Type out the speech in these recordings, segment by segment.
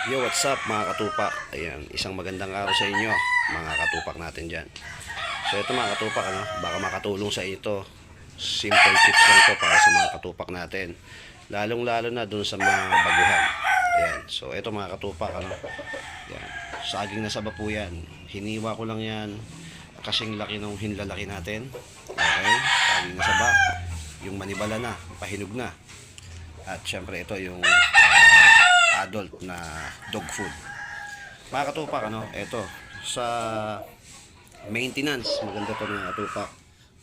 Yo, what's up mga katupak? Ayan, isang magandang araw sa inyo, mga katupak natin dyan. So ito mga katupak, baka makatulong sa ito. Simple tips lang to para sa mga katupak natin. Lalong-lalo na dun sa mga baguhan. Ayan, so ito mga katupak, Ayan, saging na saba po yan. Hiniwa ko lang yan. Kasing laki ng hinlalaki natin. Okay, saging na saba. Yung manibala na, pahinog na. At syempre ito yung adult na dog food. Mga katupak, ito sa maintenance, maganda to mga katupak.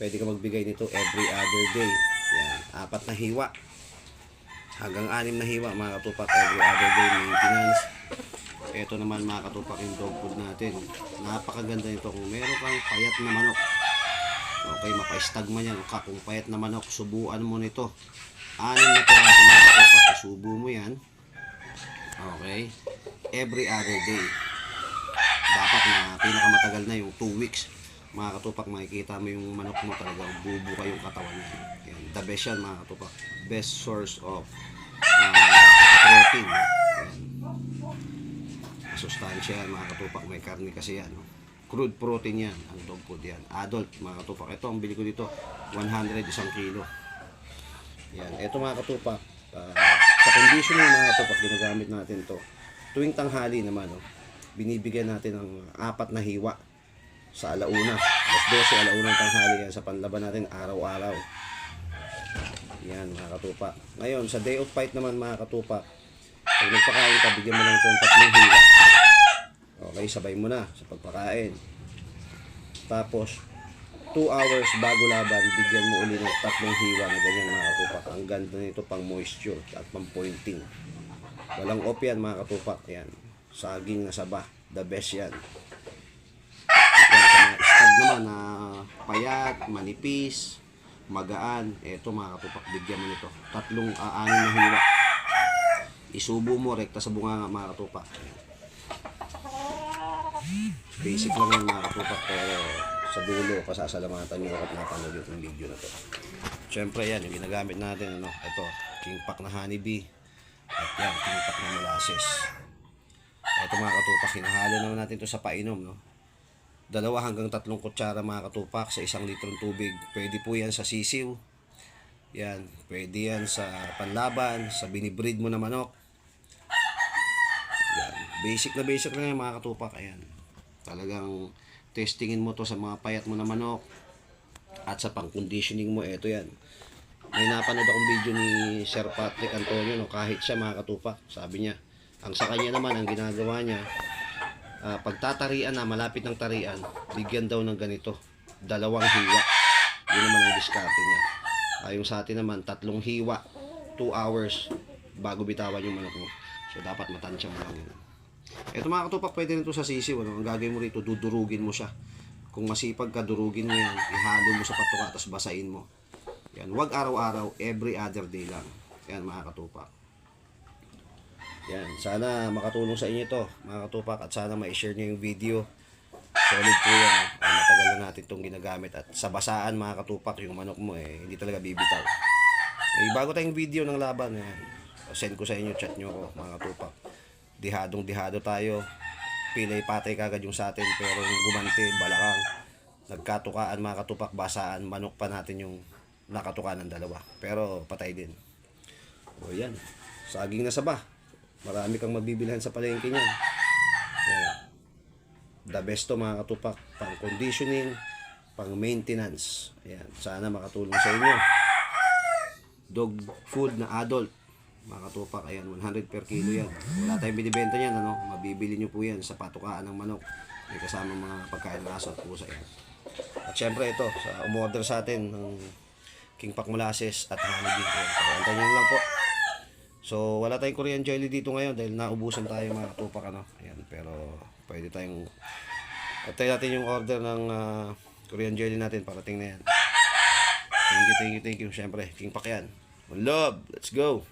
Pwede ka magbigay nito every other day. Yan, 4 na hiwa hanggang 6 na hiwa mga katupak, every other day maintenance. Ito naman mga katupak yung dog food natin. Napakaganda nito kung meron kang payat na manok. Okay, mapa-stagma yan. Kung payat na manok, subuan mo nito. 6 na piraso mga katupak, subo mo yan. Okay, every other day. Dapat na pinakamatagal na yung 2 weeks. Mga katupak, makikita mo yung manok mo talagang bubuka yung katawan niya. Yan, the best yan mga katupak. Best source of protein. Yan. Masustansya yan mga katupak. May karne kasi yan. Crude protein yan. Ang dog food yan. Adult mga katupak. Ito ang bili ko dito. 100 isang kilo. Yan. Ito mga katupak. Sa conditioning mga katupak, ginagamit natin to tuwing tanghali naman, binibigyan natin ng 4 na hiwa sa alauna, alas 12 alauna ng tanghali yan sa panlaban natin araw-araw. Yan mga katupak. Ngayon sa day of fight naman mga katupak, pag nagpakain ka, bigyan mo lang itong 3 hiwa. Okay, sabay mo na sa pagpakain. Tapos 2 hours bago laban, bigyan mo uli ng 3 hiwa na ganyan mga katupak. Ang ganda nito pang moisture at pang pointing. Walang off yan mga katupak. Yan, saging na saba, the best yan. Yan, sa mga stag naman na payat, manipis, magaan, eto mga katupak, bigyan mo nito 3 6 na hiwa. Isubo mo rekta sa bunga mga katupak. Basic lang yan mga katupak, pero sa dulo, pasasalamatan nyo at napanood yung video na to. Siyempre yan, yung ginagamit natin, ito, king pack na honeybee. At yan, king pack na molasses. Ito mga katupak, hinahalo naman natin to sa painom, 2 hanggang 3 kutsara mga katupak sa 1 litrong tubig. Pwede po yan sa sisiw. Yan, pwede yan sa panlaban, sa binibreed mo na manok. Yan, basic lang yan mga katupak. Ayan, talagang testingin mo to sa mga payat mo na manok at sa pang-conditioning mo. Ito yan. May napanood akong video ni Sir Patrick Antonio, kahit siya mga katupak, sabi niya, ang sa kanya naman, ang ginagawa niya, pagtatarian na, malapit ng tarian, bigyan daw ng ganito, 2 hiwa. Yun naman ang diskarte niya. Yung sa atin naman, 3 hiwa, 2 hours bago bitawan yung manok mo. So dapat matansya mo lang yun. Ito mga katupak, pwede rin ito sa sisiw. Ang gagawin mo rito, dudurugin mo siya. Kung masipag ka, durugin mo yan, ihalo mo sa patuka, tapos basain mo. Yan, wag araw-araw, every other day lang. Yan mga katupak. Yan, sana makatulong sa inyo to mga katupak, at sana ma-share nyo yung video. Solid po yan. Matagal na natin itong ginagamit, at sa basaan mga katupak, yung manok mo hindi talaga bibitaw. Bago tayong video ng laban, yan, send ko sa inyo, chat nyo ko mga katupak. Dihadong-dihado tayo. Pilay patay kagad yung sa atin, pero gumanti, balakang. Nagkatukaan mga katupak, basaan, manok pa natin yung nakatukaan ng 2. Pero patay din. O yan, saging na saba. Marami kang mabibilhan sa palengke niyan. Yan. The best to mga katupak, pang conditioning, pang maintenance. Ayan, sana makatulong sa inyo. Dog food na adult mga katupak, ayan, 100 per kilo yan. Wala tayong binibenta yan, mabibili nyo po yan sa patukaan ng manok. May kasama mga pagkain ng aso at pusa yan. At syempre ito, sa umorder sa atin ng king pack molasses at honeybee, antayin nyo lang po. So wala tayong Korean jelly dito ngayon dahil naubusan tayo mga katupak, ayan, pero pwede tayong atay natin yung order ng Korean jelly natin, parating na yan. Thank you syempre, king pack yan. One love, let's go.